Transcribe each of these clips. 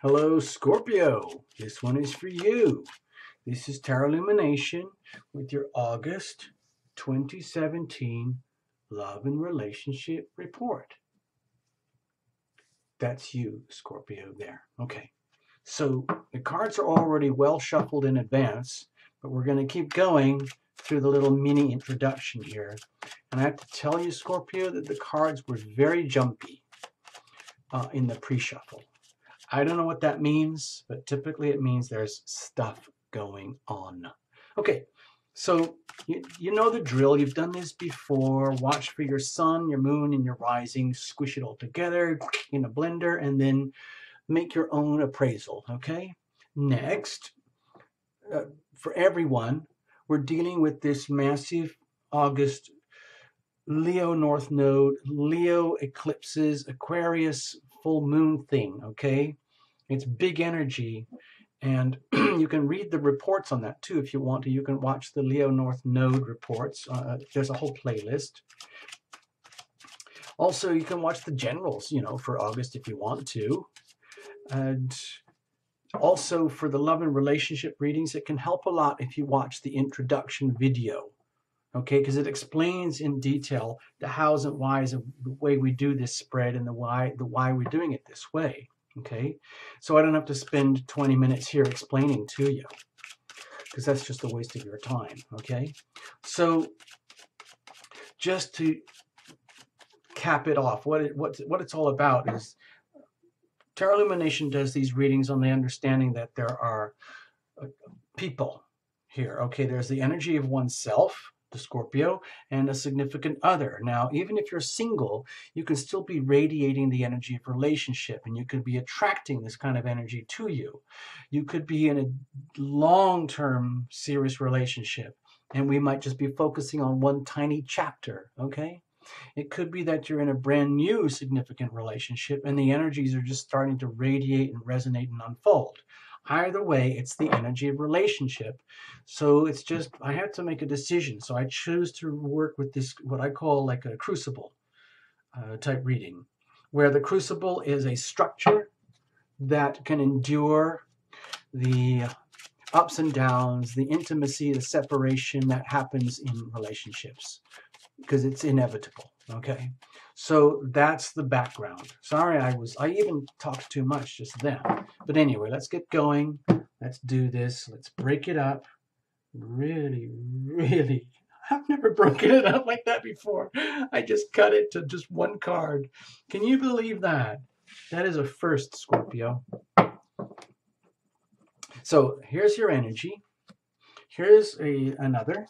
Hello, Scorpio. This one is for you. This is Tarot Lumination with your August 2017 Love and Relationship Report. That's you, Scorpio, there. Okay. So the cards are already well shuffled in advance, but we're going to keep going through the little mini introduction here. And I have to tell you, Scorpio, that the cards were very jumpy in the pre-shuffle. I don't know what that means, but typically it means there's stuff going on. Okay, so you know the drill. You've done this before. Watch for your sun, your moon, and your rising. Squish it all together in a blender, and then make your own appraisal, okay? Next, for everyone, we're dealing with this massive August Leo North Node, Leo eclipses, Aquarius full moon thing, okay? It's big energy, and you can read the reports on that too if you want to. You can watch the Leo North Node reports. There's a whole playlist. Also, you can watch the generals, for August if you want to. And also for the love and relationship readings, it can help a lot if you watch the introduction video. Okay, because it explains in detail the hows and whys of the way we do this spread and the why we're doing it this way. Okay, so I don't have to spend 20 minutes here explaining to you, because that's just a waste of your time. Okay, so just to cap it off, what it's all about is Tarot Lumination does these readings on the understanding that there are people here. Okay, there's the energy of oneself, the Scorpio, and a significant other. Now, even if you're single, you can still be radiating the energy of relationship, and you could be attracting this kind of energy to you. You could be in a long-term serious relationship, and we might just be focusing on one tiny chapter, okay? It could be that you're in a brand new significant relationship, and the energies are just starting to radiate and resonate and unfold. Either way, it's the energy of relationship. So it's just, I have to make a decision. So I choose to work with this, what I call like a crucible type reading, where the crucible is a structure that can endure the ups and downs, the intimacy, the separation that happens in relationships, because it's inevitable. Okay, so that's the background. Sorry, I even talked too much just then. But anyway, let's get going. Let's do this. Let's break it up. Really, I've never broken it up like that before. I just cut it to just one card. Can you believe that? That is a first, Scorpio. So here's your energy. Here's another.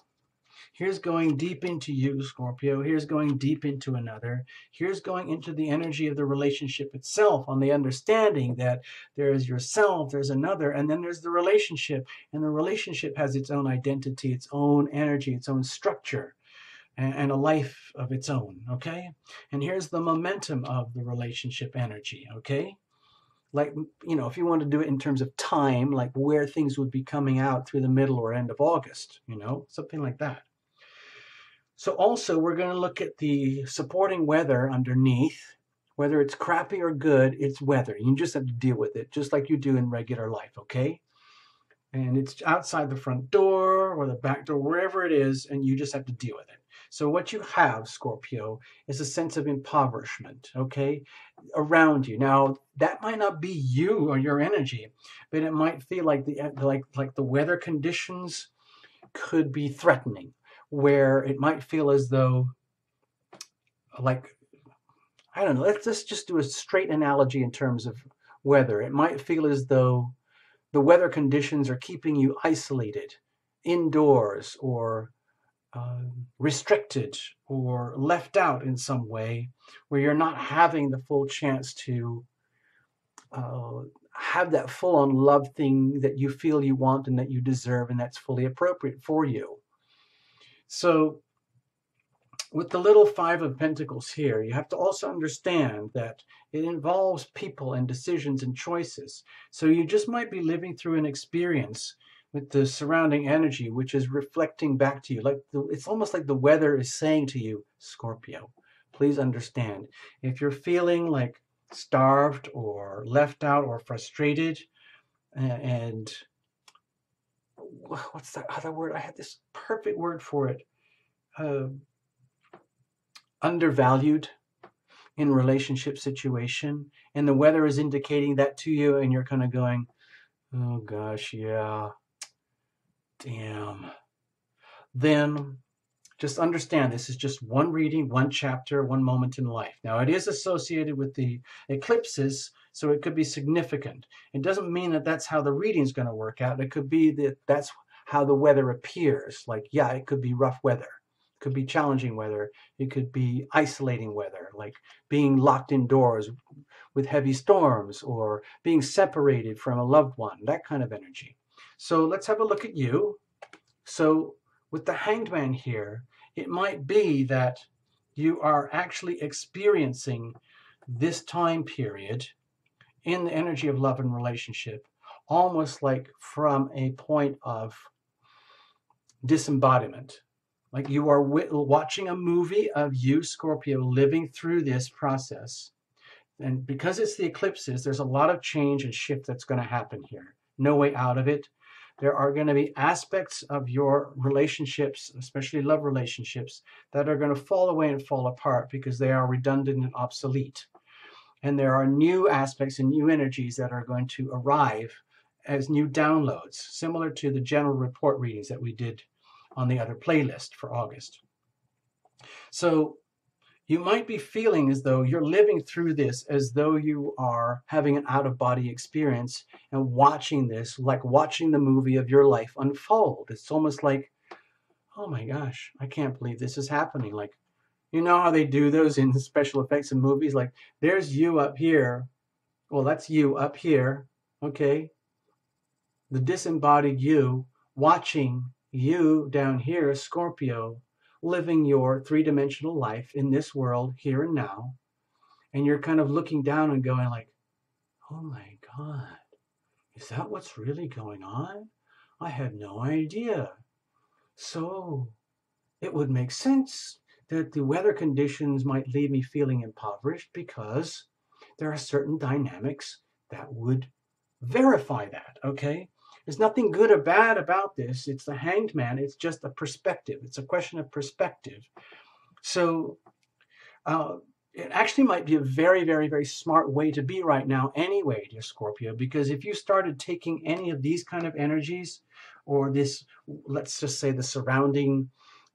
Here's going deep into you, Scorpio. Here's going deep into another. Here's going into the energy of the relationship itself, on the understanding that there is yourself, there's another, and then there's the relationship. And the relationship has its own identity, its own energy, its own structure, and a life of its own, okay? And here's the momentum of the relationship energy, okay? Like, if you want to do it in terms of time, like where things would be coming out through the middle or end of August, something like that. So also, we're going to look at the supporting weather underneath. Whether it's crappy or good, it's weather. You just have to deal with it, just like you do in regular life, okay? And it's outside the front door or the back door, wherever it is, and you just have to deal with it. So what you have, Scorpio, is a sense of impoverishment, okay, around you. Now, that might not be you or your energy, but it might feel like the weather conditions could be threatening, where it might feel as though, like, I don't know, let's just do a straight analogy in terms of weather. It might feel as though the weather conditions are keeping you isolated, indoors, or restricted, or left out in some way, where you're not having the full chance to have that full-on love thing that you feel you want and that you deserve and that's fully appropriate for you. So with the little Five of Pentacles here, you have to also understand that it involves people and decisions and choices. So you just might be living through an experience with the surrounding energy, which is reflecting back to you. It's almost like the weather is saying to you, Scorpio, please understand, if you're feeling like starved or left out or frustrated, and what's that other word? I had this perfect word for it. Undervalued in relationship situation, and the weather is indicating that to you, and you're kind of going, oh gosh, yeah, damn. Then just understand this is just one reading, one chapter, one moment in life. Now, it is associated with the eclipses, so it could be significant. It doesn't mean that that's how the reading is going to work out. It could be that that's how the weather appears. Like, yeah, it could be rough weather. It could be challenging weather. It could be isolating weather, like being locked indoors with heavy storms or being separated from a loved one, that kind of energy. So let's have a look at you. So with the Hanged Man here, it might be that you are actually experiencing this time period in the energy of love and relationship, almost like from a point of disembodiment. Like you are watching a movie of you, Scorpio, living through this process. And because it's the eclipses, there's a lot of change and shift that's going to happen here. No way out of it. There are going to be aspects of your relationships, especially love relationships, that are going to fall away and fall apart because they are redundant and obsolete. And there are new aspects and new energies that are going to arrive as new downloads, similar to the general report readings that we did on the other playlist for August. So you might be feeling as though you're living through this as though you are having an out-of-body experience and watching this like watching the movie of your life unfold. It's almost like, oh my gosh, I can't believe this is happening. Like, you know how they do those in the special effects in movies? Like, there's you up here. Well, that's you up here, okay? The disembodied you watching you down here, Scorpio, living your three-dimensional life in this world here and now, and you're kind of looking down and going like, oh my God, is that what's really going on? I had no idea. So it would make sense that the weather conditions might leave me feeling impoverished because there are certain dynamics that would verify that, okay? There's nothing good or bad about this. It's the Hanged Man. It's just a perspective. It's a question of perspective. So it actually might be a very, very, very smart way to be right now anyway, dear Scorpio, because if you started taking any of these kind of energies or this, let's just say the surrounding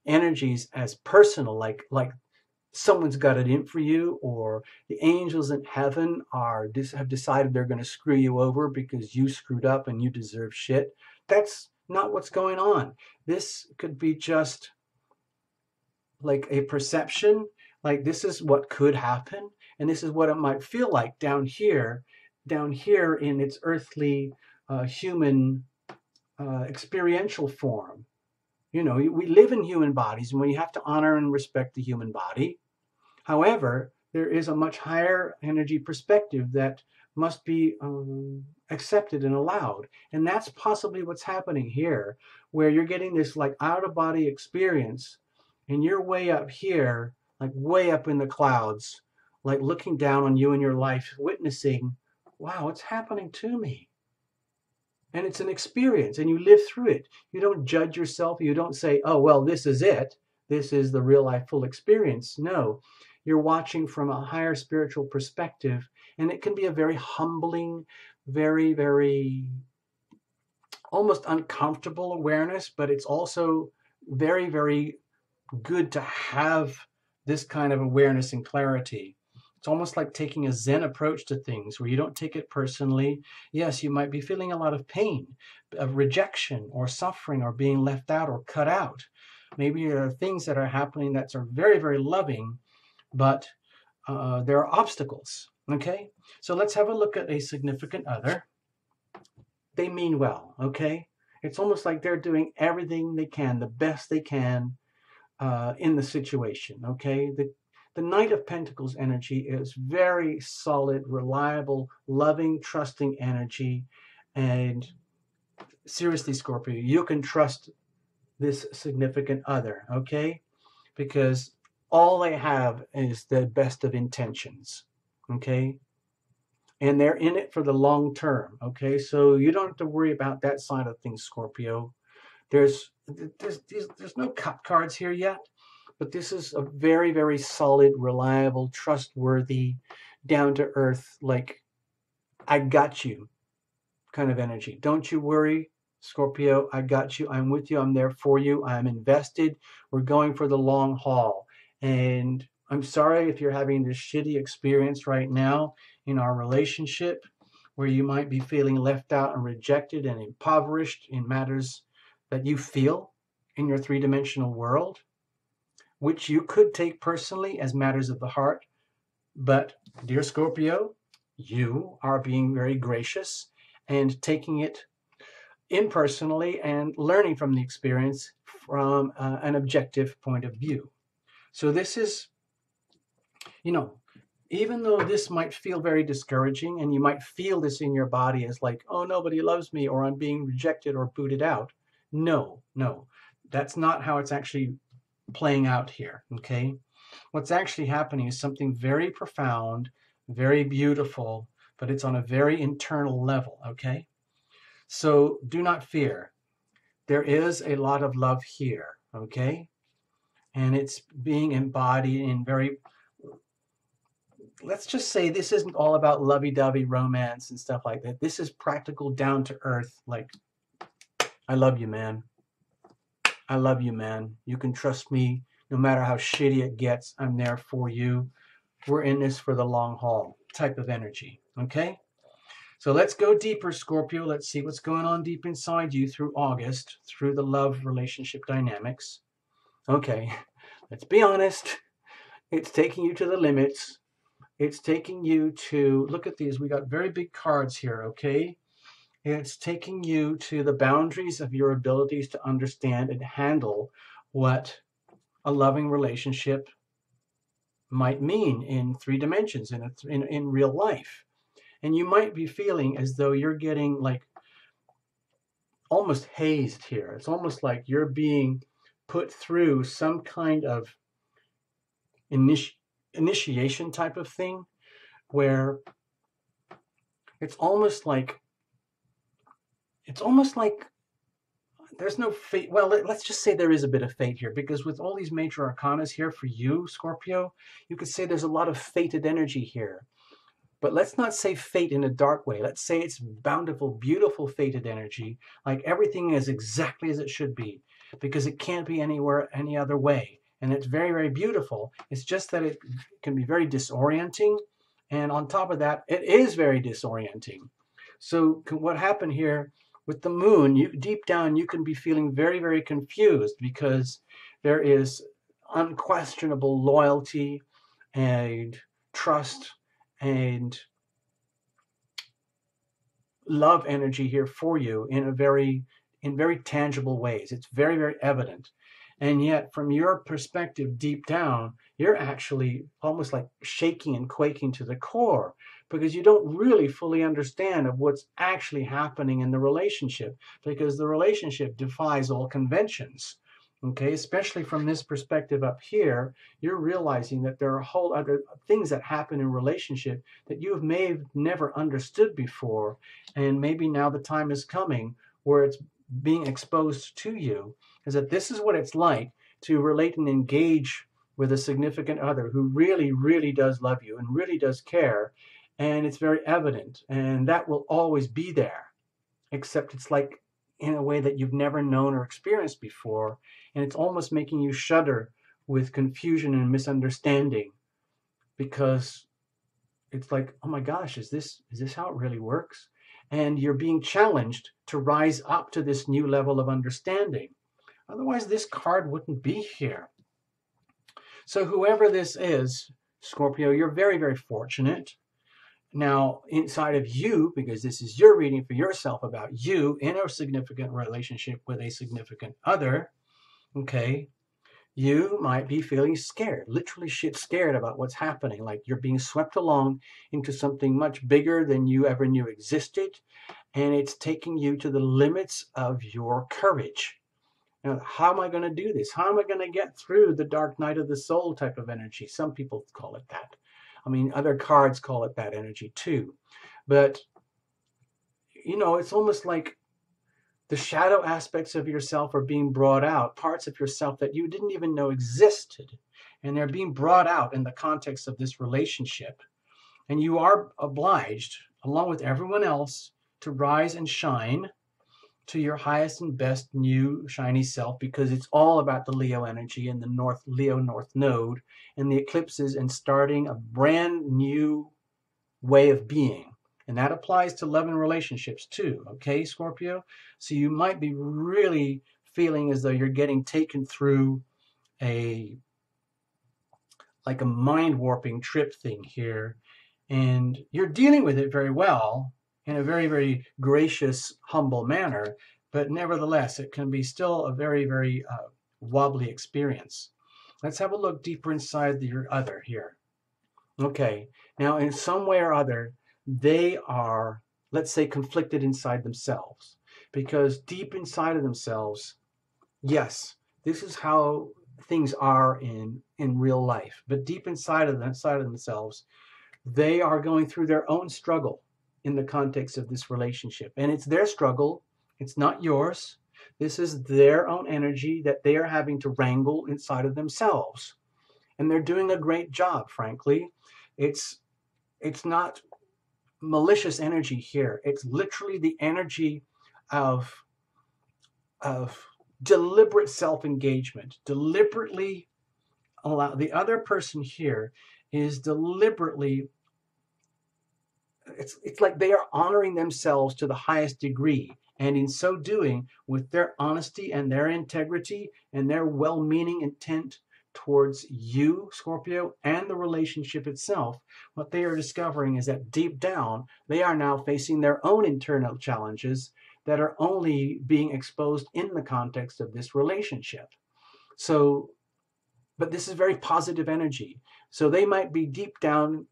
energies as personal, like someone's got it in for you, or the angels in heaven have decided they're going to screw you over because you screwed up and you deserve shit. That's not what's going on. This could be just like a perception, like this is what could happen, and this is what it might feel like down here in its earthly human experiential form. You know, we live in human bodies and we have to honor and respect the human body. However, there is a much higher energy perspective that must be accepted and allowed. And that's possibly what's happening here, where you're getting this like out-of-body experience and you're way up here, like way up in the clouds, like looking down on you and your life, witnessing, wow, what's happening to me? And it's an experience and you live through it. You don't judge yourself. You don't say, oh, well, this is it. This is the real life full experience. No. You're watching from a higher spiritual perspective, and it can be a very humbling, very, very almost uncomfortable awareness, but it's also very, very good to have this kind of awareness and clarity. It's almost like taking a Zen approach to things where you don't take it personally. Yes, you might be feeling a lot of pain, of rejection or suffering or being left out or cut out. Maybe there are things that are happening that are very, very loving, but there are obstacles, okay? So let's have a look at a significant other. They mean well, okay? It's almost like they're doing everything they can, the best they can in the situation, okay? The Knight of Pentacles energy is very solid, reliable, loving, trusting energy. And seriously, Scorpio, you can trust this significant other, okay? Because all they have is the best of intentions, okay? and they're in it for the long term. Okay, so you don't have to worry about that side of things, Scorpio. There's no cut cards here yet, but this is a very, very solid, reliable, trustworthy, down to earth, like, I got you kind of energy. Don't you worry, Scorpio. I got you. I'm with you. I'm there for you. I'm invested. We're going for the long haul. And I'm sorry if you're having this shitty experience right now in our relationship, where you might be feeling left out and rejected and impoverished in matters that you feel in your three-dimensional world, which you could take personally as matters of the heart. But, dear Scorpio, you are being very gracious and taking it impersonally and learning from the experience from an objective point of view. So this is, you know, even though this might feel very discouraging and you might feel this in your body as like, oh, nobody loves me, or I'm being rejected or booted out. No, that's not how it's actually playing out here, okay? What's actually happening is something very profound, very beautiful, but it's on a very internal level, okay? So do not fear. There is a lot of love here, okay? And it's being embodied in very, let's just say this isn't all about lovey-dovey romance and stuff like that. This is practical, down to earth, like, I love you, man. I love you, man. You can trust me. No matter how shitty it gets, I'm there for you. We're in this for the long haul type of energy, okay? So let's go deeper, Scorpio. Let's see what's going on deep inside you through August, through the love relationship dynamics. Okay, let's be honest. It's taking you to the limits. It's taking you to, look at these. We got very big cards here, okay? It's taking you to the boundaries of your abilities to understand and handle what a loving relationship might mean in three dimensions, in real life. And you might be feeling as though you're getting like almost hazed here. It's almost like you're being put through some kind of initiation type of thing, where it's almost like there's no fate. Well, let's just say there is a bit of fate here, because with all these major arcanas here for you, Scorpio, you could say there's a lot of fated energy here. But let's not say fate in a dark way. Let's say it's bountiful, beautiful fated energy, like everything is exactly as it should be, because it can't be anywhere any other way. And it's very, very beautiful. It's just that it can be very disorienting. And on top of that, it is very disorienting. So what happened here with the moon, deep down, you can be feeling very, very confused, because there is unquestionable loyalty and trust and love energy here for you in very tangible ways. It's very, very evident. And yet, from your perspective deep down, you're actually almost like shaking and quaking to the core, because you don't really fully understand of what's actually happening in the relationship, because the relationship defies all conventions. Okay, especially from this perspective up here, you're realizing that there are whole other things that happen in relationship that you may have never understood before, and maybe now the time is coming where it's being exposed to you, is that this is what it's like to relate and engage with a significant other who really, really does love you and really does care, and it's very evident, and that will always be there, except it's like in a way that you've never known or experienced before, and it's almost making you shudder with confusion and misunderstanding, because it's like, oh my gosh, is this how it really works? And you're being challenged to rise up to this new level of understanding. Otherwise, this card wouldn't be here. So whoever this is, Scorpio, you're very, very fortunate. Now, inside of you, because this is your reading for yourself about you in a significant relationship with a significant other, okay, you might be feeling scared, literally shit scared about what's happening, like you're being swept along into something much bigger than you ever knew existed, and it's taking you to the limits of your courage. Now, how am I going to do this? How am I going to get through the dark night of the soul type of energy? Some people call it that. I mean, other cards call it that energy too. But, you know, it's almost like the shadow aspects of yourself are being brought out, parts of yourself that you didn't even know existed. And they're being brought out in the context of this relationship. And you are obliged, along with everyone else, to rise and shine to your highest and best new shiny self, because it's all about the Leo energy and the Leo North Node and the eclipses and starting a brand new way of being. And that applies to love and relationships too, okay, Scorpio? So you might be really feeling as though you're getting taken through like a mind warping trip thing here. And you're dealing with it very well in a very, very gracious, humble manner. But nevertheless, it can be still a very, very wobbly experience. Let's have a look deeper inside your other here. Okay, now in some way or other, they are, let's say, conflicted inside themselves. Because deep inside of themselves, yes, this is how things are in real life. But deep inside of themselves, they are going through their own struggle in the context of this relationship. And it's their struggle. It's not yours. This is their own energy that they are having to wrangle inside of themselves. And they're doing a great job, frankly. It's not malicious energy here. It's literally the energy of deliberate self-engagement. Deliberately allow the other person here is deliberately, it's like they are honoring themselves to the highest degree. And in so doing, with their honesty and their integrity and their well-meaning intent towards you, Scorpio, and the relationship itself, what they are discovering is that deep down, they are now facing their own internal challenges that are only being exposed in the context of this relationship. So, but this is very positive energy. So they might be deep down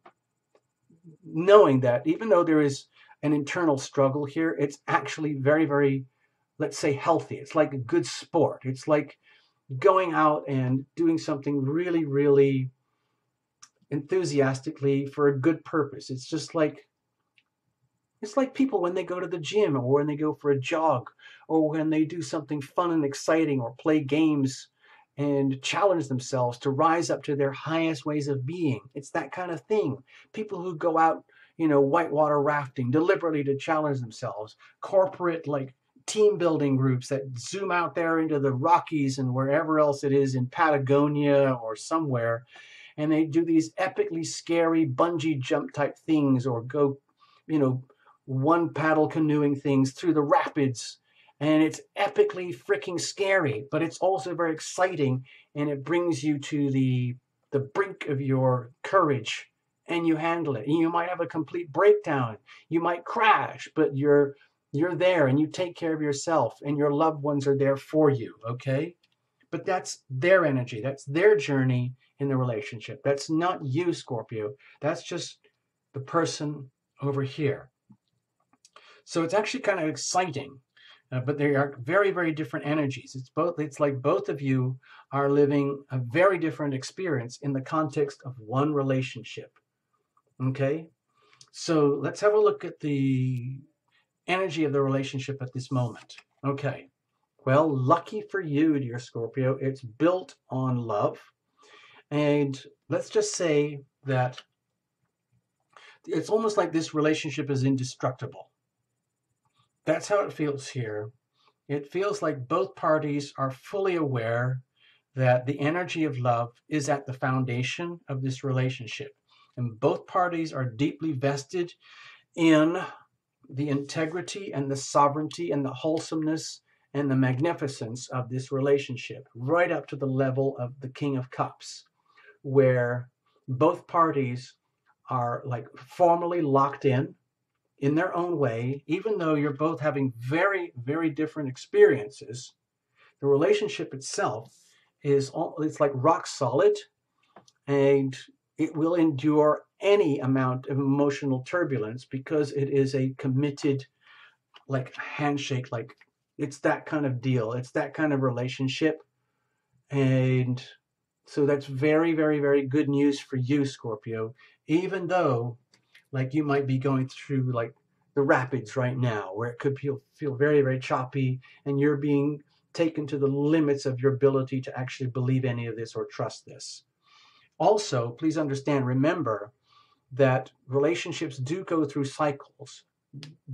knowing that even though there is an internal struggle here, it's actually very, very, let's say, healthy. It's like a good sport. It's like going out and doing something really, really enthusiastically for a good purpose. It's just like, it's like people when they go to the gym or when they go for a jog or when they do something fun and exciting or play games and challenge themselves to rise up to their highest ways of being. It's that kind of thing. People who go out, you know, whitewater rafting deliberately to challenge themselves. Corporate, like, team building groups that zoom out there into the Rockies and wherever else it is in Patagonia or somewhere. And they do these epically scary bungee jump type things or go, you know, one paddle canoeing things through the rapids. And it's epically freaking scary, but it's also very exciting, and it brings you to the brink of your courage, and you handle it. And you might have a complete breakdown. You might crash, but you're there, and you take care of yourself, and your loved ones are there for you, okay? But that's their energy. That's their journey in the relationship. That's not you, Scorpio. That's just the person over here. So it's actually kind of exciting. But they are very, very different energies. It's like both of you are living a very different experience in the context of one relationship. Okay? So let's have a look at the energy of the relationship at this moment. Okay. Well, lucky for you, dear Scorpio, it's built on love. And let's just say that it's almost like this relationship is indestructible. That's how it feels here. It feels like both parties are fully aware that the energy of love is at the foundation of this relationship. And both parties are deeply vested in the integrity and the sovereignty and the wholesomeness and the magnificence of this relationship, right up to the level of the King of Cups, where both parties are like formally locked in their own way. Even though you're both having very, very different experiences, the relationship itself it's like rock solid, and it will endure any amount of emotional turbulence because it is a committed, like, handshake. Like, it's that kind of deal. It's that kind of relationship. And so that's very, very, very good news for you, Scorpio, even though Like you might be going through like the rapids right now, where it could feel very, very choppy, and you're being taken to the limits of your ability to actually believe any of this or trust this. Also, please understand, remember that relationships do go through cycles: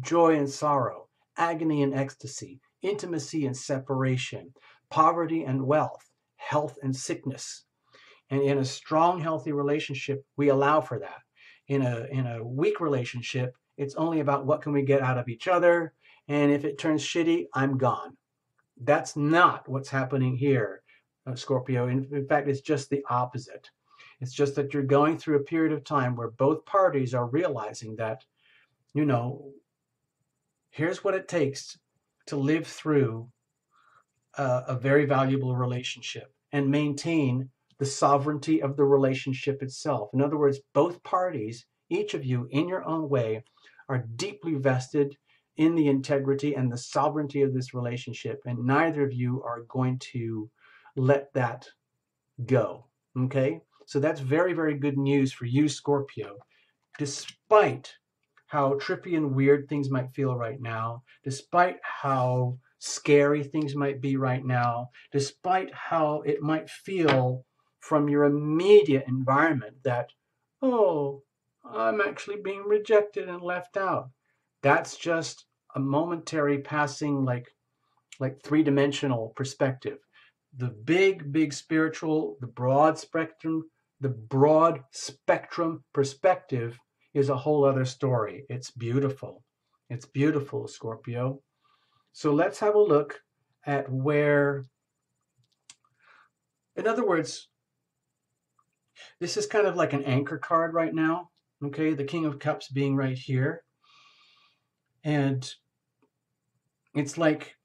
joy and sorrow, agony and ecstasy, intimacy and separation, poverty and wealth, health and sickness. And in a strong, healthy relationship, we allow for that. In a weak relationship, it's only about what can we get out of each other, and if it turns shitty, I'm gone. That's not what's happening here, Scorpio. In fact, it's just the opposite. It's just that you're going through a period of time where both parties are realizing that, you know, here's what it takes to live through a very valuable relationship and maintain the sovereignty of the relationship itself. In other words, both parties, each of you in your own way, are deeply vested in the integrity and the sovereignty of this relationship, and neither of you are going to let that go. Okay? So that's very, very good news for you, Scorpio. Despite how trippy and weird things might feel right now, despite how scary things might be right now, despite how it might feel from your immediate environment that, oh, I'm actually being rejected and left out. That's just a momentary passing, like three-dimensional perspective. The big spiritual, the broad spectrum perspective is a whole other story. It's beautiful. It's beautiful, Scorpio. So let's have a look at where, in other words, this is kind of like an anchor card right now. Okay, the King of Cups being right here. And it's like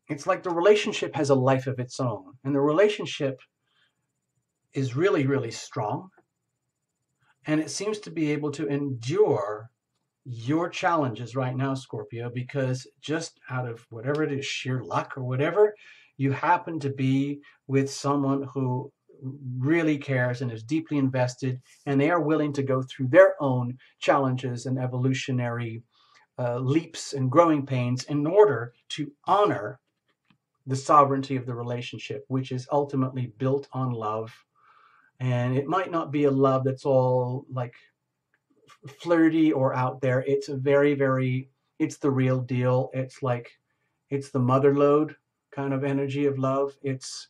the relationship has a life of its own. And the relationship is really, really strong. And it seems to be able to endure your challenges right now, Scorpio, because just out of whatever it is, sheer luck or whatever, you happen to be with someone who really cares and is deeply invested, and they are willing to go through their own challenges and evolutionary leaps and growing pains in order to honor the sovereignty of the relationship, which is ultimately built on love. And it might not be a love that's all like flirty or out there. It's a very, very, it's the real deal. It's like, it's the mother lode kind of energy of love. It's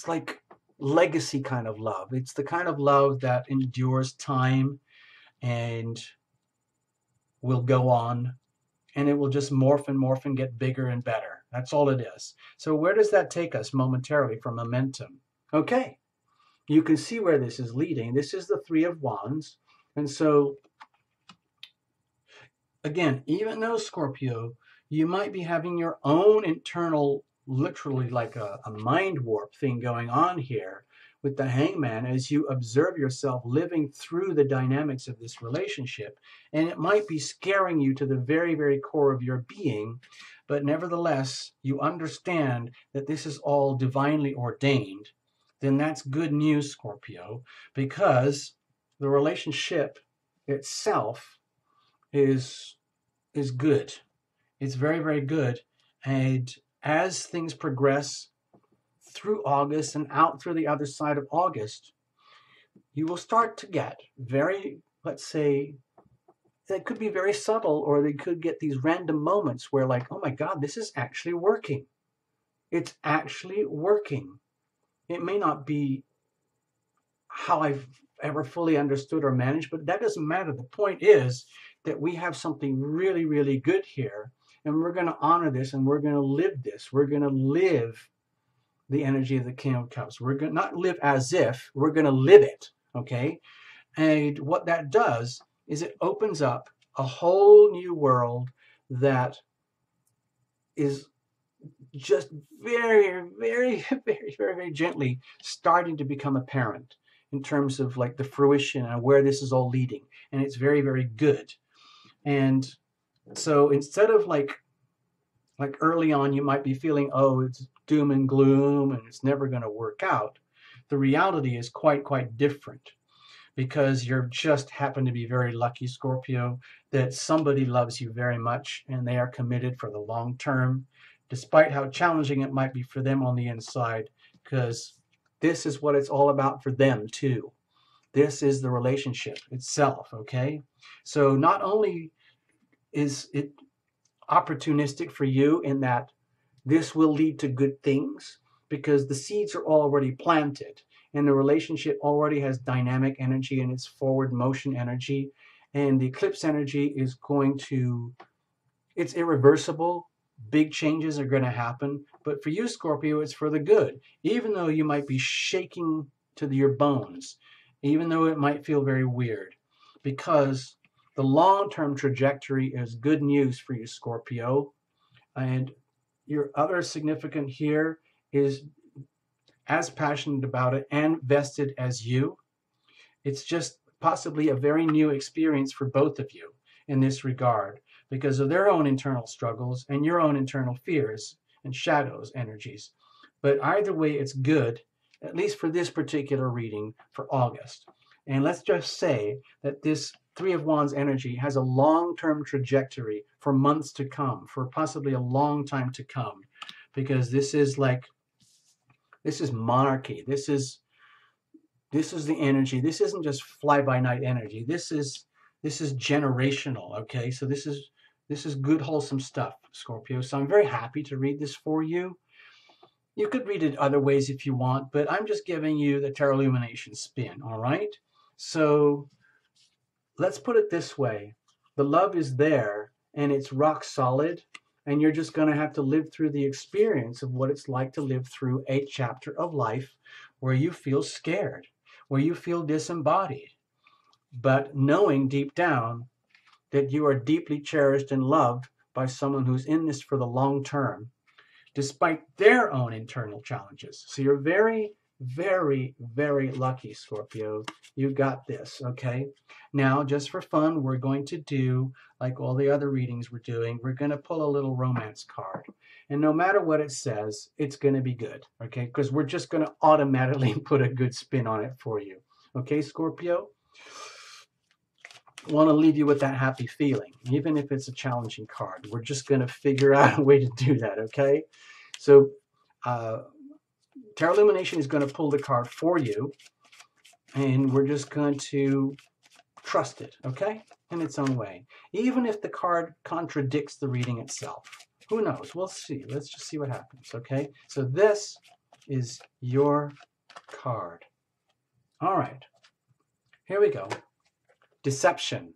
like legacy kind of love. It's the kind of love that endures time and will go on, and it will just morph and get bigger and better. That's all it is. So where does that take us momentarily for momentum? Okay, you can see where this is leading. This is the Three of Wands. And so, again, even though, Scorpio, you might be having your own internal, literally like a mind warp thing going on here with the Hangman as you observe yourself living through the dynamics of this relationship. And it might be scaring you to the very, very core of your being, but nevertheless, you understand that this is all divinely ordained. Then that's good news, Scorpio, because the relationship itself is good. It's very, very good. And as things progress through August and out through the other side of August, you will start to get very, let's say, it could be very subtle, or they could get these random moments where like, oh my God, this is actually working. It's actually working. It may not be how I've ever fully understood or managed, but that doesn't matter. The point is that we have something really, really good here, and we're going to honor this, and we're going to live this. We're going to live the energy of the King of Cups. We're going to not live as if, we're going to live it, okay? And what that does is it opens up a whole new world that is just very, very, very, very, very gently starting to become apparent in terms of like the fruition and where this is all leading. And it's very, very good. And so instead of like early on, you might be feeling, oh, it's doom and gloom and it's never going to work out. The reality is quite different. because you're just happen to be very lucky, Scorpio, that somebody loves you very much and they are committed for the long term, despite how challenging it might be for them on the inside, because this is what it's all about for them too. This is the relationship itself, okay? So not only is it opportunistic for you in that this will lead to good things because the seeds are already planted and the relationship already has dynamic energy and it's forward motion energy, and the eclipse energy is going to, it's irreversible. Big changes are going to happen, but for you, Scorpio, it's for the good. Even though you might be shaking to your bones, even though it might feel very weird, because the long-term trajectory is good news for you, Scorpio. And your other significant here is as passionate about it and vested as you. It's just possibly a very new experience for both of you in this regard because of their own internal struggles and your own internal fears and shadows energies. But either way, it's good, at least for this particular reading for August. And let's just say that this Three of Wands energy has a long-term trajectory for months to come, for possibly a long time to come, because this is monarchy. This is the energy. This isn't just fly-by-night energy. This is generational, okay? So this is good, wholesome stuff, Scorpio. So I'm very happy to read this for you. You could read it other ways if you want, but I'm just giving you the Tarot Illumination spin, all right? So let's put it this way. The love is there, and it's rock solid, and you're just going to have to live through the experience of what it's like to live through a chapter of life where you feel scared, where you feel disembodied, but knowing deep down that you are deeply cherished and loved by someone who's in this for the long term, despite their own internal challenges. So you're very, very, very lucky, Scorpio. You got this, okay? Now, just for fun, we're going to do, like all the other readings we're doing, we're going to pull a little romance card. And no matter what it says, it's going to be good, okay? Because we're just going to automatically put a good spin on it for you. Okay, Scorpio? I want to leave you with that happy feeling, even if it's a challenging card. We're just going to figure out a way to do that, okay? So Tarot Illumination is going to pull the card for you, and we're just going to trust it, okay, in its own way. Even if the card contradicts the reading itself. Who knows? We'll see. Let's just see what happens, okay? So this is your card. All right. Here we go. Deception.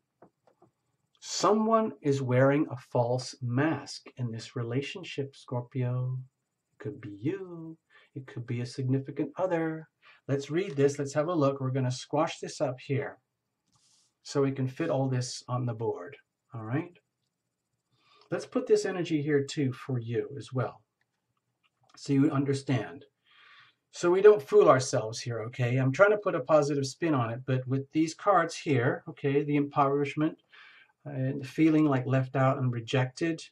Someone is wearing a false mask in this relationship, Scorpio. It could be you. It could be a significant other. Let's read this. Let's have a look. We're going to squash this up here so we can fit all this on the board. All right. Let's put this energy here too for you as well, so you understand. So we don't fool ourselves here, okay? I'm trying to put a positive spin on it, but with these cards here, okay, the impoverishment and feeling like left out and rejected,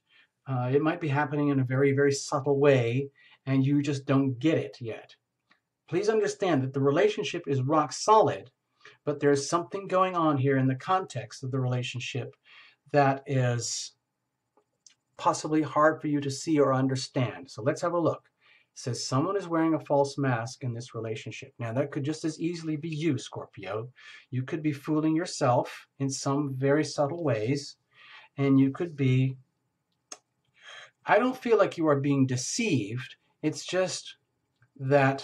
it might be happening in a very, very subtle way, and you just don't get it yet. Please understand that the relationship is rock solid, but there's something going on here in the context of the relationship that is possibly hard for you to see or understand. So let's have a look. It says someone is wearing a false mask in this relationship. Now that could just as easily be you, Scorpio. You could be fooling yourself in some very subtle ways, and you could be, I don't feel like you are being deceived. It's just that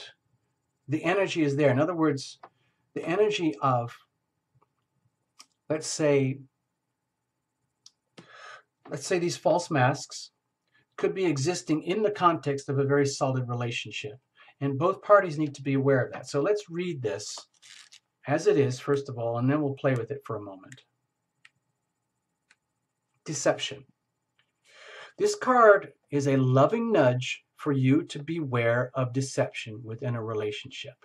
the energy is there. In other words, the energy of, let's say these false masks could be existing in the context of a very solid relationship. And both parties need to be aware of that. So let's read this as it is, first of all, and then we'll play with it for a moment. Deception. This card is a loving nudge for you to beware of deception within a relationship.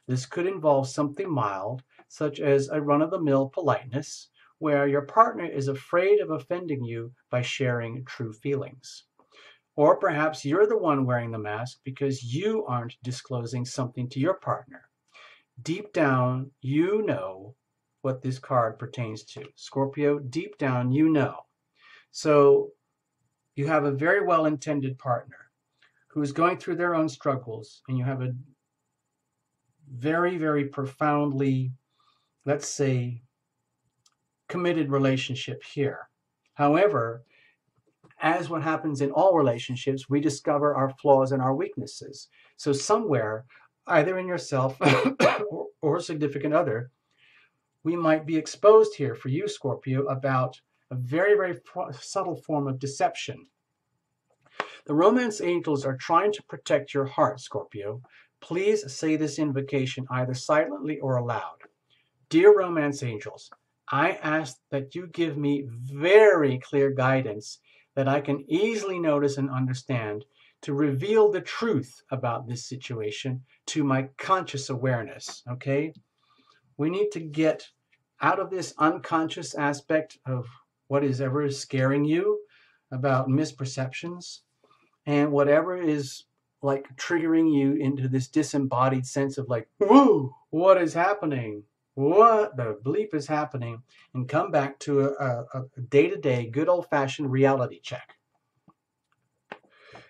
This could involve something mild, such as a run-of-the-mill politeness, where your partner is afraid of offending you by sharing true feelings. Or perhaps you're the one wearing the mask because you aren't disclosing something to your partner. deep down, you know what this card pertains to. Scorpio, deep down, you know. So you have a very well-intended partner who is going through their own struggles, and you have a very, very profoundly, let's say, committed relationship here. However, as what happens in all relationships, we discover our flaws and our weaknesses. So somewhere, either in yourself or a significant other, we might be exposed here for you, Scorpio, about a very, very subtle form of deception. The romance angels are trying to protect your heart, Scorpio. Please say this invocation either silently or aloud. Dear romance angels, I ask that you give me very clear guidance that I can easily notice and understand to reveal the truth about this situation to my conscious awareness, okay? We need to get out of this unconscious aspect of what is ever scaring you about misperceptions and whatever is like triggering you into this disembodied sense of like, whoa, what is happening? What the bleep is happening? And come back to a day-to-day, good old-fashioned reality check.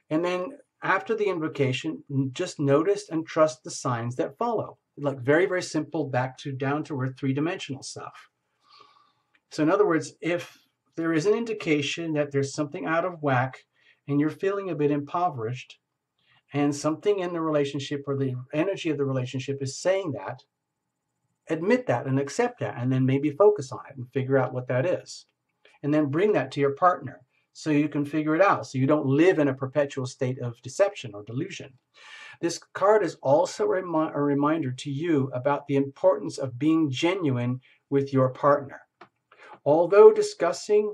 And then after the invocation, just notice and trust the signs that follow. Like very, very simple, down to earth, three-dimensional stuff. So in other words, if there is an indication that there's something out of whack and you're feeling a bit impoverished, and something in the relationship or the energy of the relationship is saying that, admit that and accept that, and then maybe focus on it and figure out what that is. And then bring that to your partner so you can figure it out, so you don't live in a perpetual state of deception or delusion. This card is also a reminder to you about the importance of being genuine with your partner. Although discussing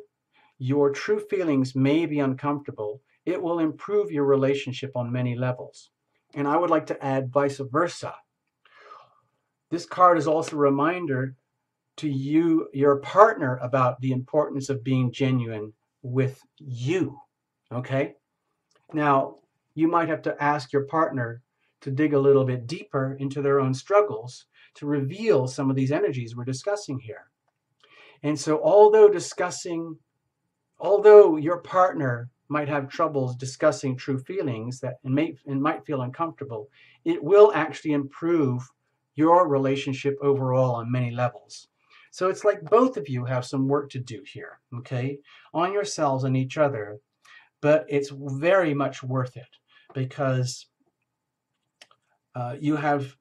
your true feelings may be uncomfortable, it will improve your relationship on many levels. And I would like to add vice versa. This card is also a reminder to you, your partner, about the importance of being genuine with you, okay? Now, you might have to ask your partner to dig a little bit deeper into their own struggles to reveal some of these energies we're discussing here. And so although your partner might have troubles discussing true feelings and might feel uncomfortable, it will actually improve your relationship overall on many levels. So it's like both of you have some work to do here, okay, on yourselves and each other, but it's very much worth it because you have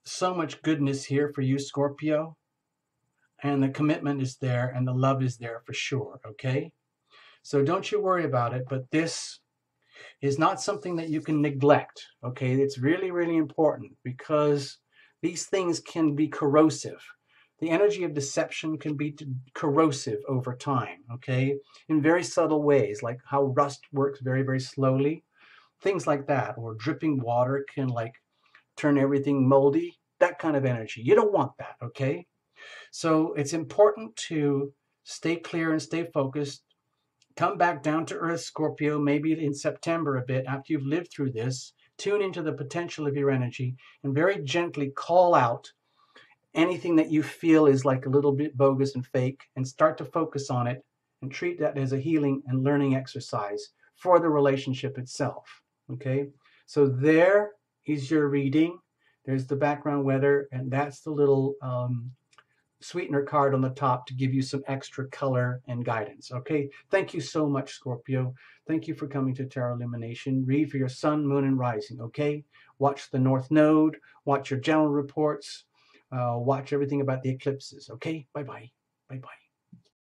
so much goodness here for you, Scorpio, and the commitment is there and the love is there for sure, okay? So don't you worry about it, but this is not something that you can neglect, okay? It's really, really important because these things can be corrosive. The energy of deception can be corrosive over time, okay? In very subtle ways, like how rust works very, very slowly. Things like that, or dripping water can like turn everything moldy, that kind of energy. You don't want that, okay? So it's important to stay clear and stay focused. Come back down to earth, Scorpio, maybe in September a bit after you've lived through this. Tune into the potential of your energy and very gently call out anything that you feel is like a little bit bogus and fake and start to focus on it and treat that as a healing and learning exercise for the relationship itself, okay? So there is your reading. There's the background weather, and that's the little sweetener card on the top to give you some extra color and guidance, okay? Thank you so much, Scorpio. Thank you for coming to Tarot Illumination. Read for your sun, moon, and rising, okay? Watch the North Node. Watch your general reports. Watch everything about the eclipses, okay? Bye-bye. Bye-bye.